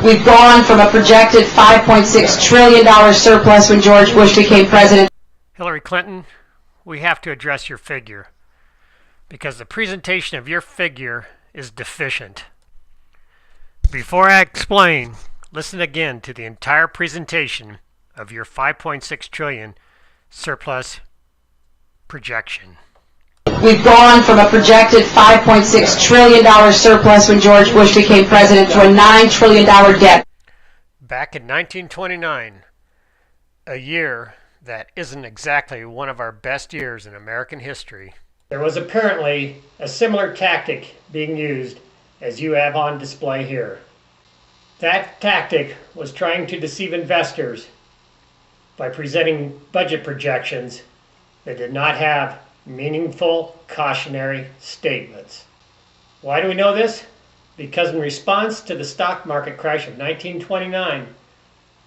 We've gone from a projected $5.6 trillion surplus when George Bush became president. Hillary Clinton, we have to address your figure, because the presentation of your figure is deficient. Before I explain, listen again to the entire presentation of your $5.6 trillion surplus projection. We've gone from a projected $5.6 trillion surplus when George Bush became president to a $9 trillion debt. Back in 1929, a year that isn't exactly one of our best years in American history, there was apparently a similar tactic being used as you have on display here. That tactic was trying to deceive investors by presenting budget projections that did not have meaningful cautionary statements. Why do we know this? Because in response to the stock market crash of 1929,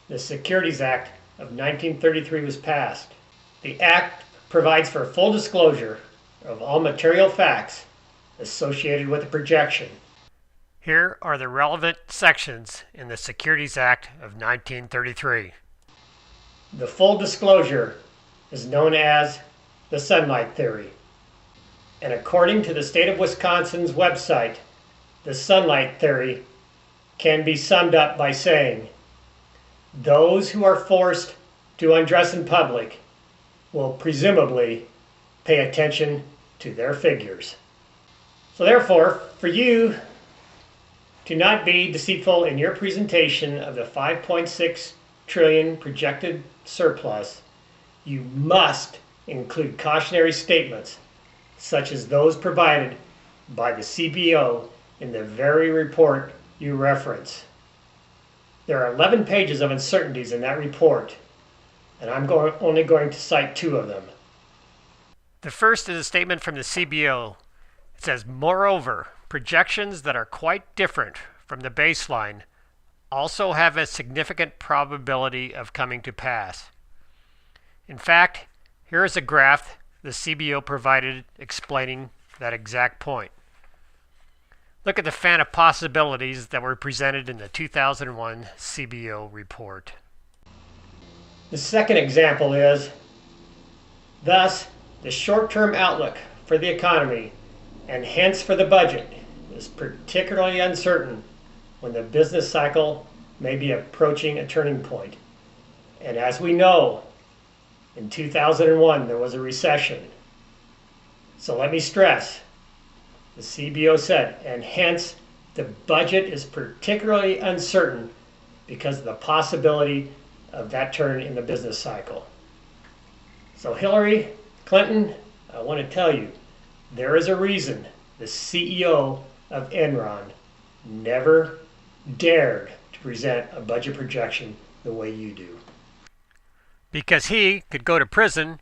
the Securities Act of 1933 was passed. The act provides for full disclosure of all material facts associated with the projection. Here are the relevant sections in the Securities Act of 1933. The full disclosure is known as the sunlight theory. And according to the state of Wisconsin's website, the sunlight theory can be summed up by saying, those who are forced to undress in public will presumably pay attention to their figures. So therefore, for you to not be deceitful in your presentation of the $5.6 trillion projected surplus, you must include cautionary statements such as those provided by the CBO in the very report you reference. There are 11 pages of uncertainties in that report, and I'm only going to cite 2 of them. The first is a statement from the CBO. It says, moreover, projections that are quite different from the baseline also have a significant probability of coming to pass. In fact, here is a graph the CBO provided explaining that exact point. Look at the fan of possibilities that were presented in the 2001 CBO report. The second example is, thus, the short-term outlook for the economy and hence for the budget is particularly uncertain when the business cycle may be approaching a turning point. And as we know, in 2001 there was a recession. So let me stress, the CBO said, and hence the budget is particularly uncertain because of the possibility of that turn in the business cycle. So Hillary Clinton, I want to tell you, there is a reason the CEO of Enron never dared to present a budget projection the way you do. Because he could go to prison,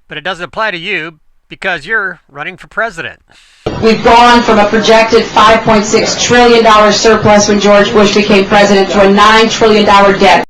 but it doesn't apply to you because you're running for president. We've gone from a projected $5.6 trillion surplus when George Bush became president to a $9 trillion debt.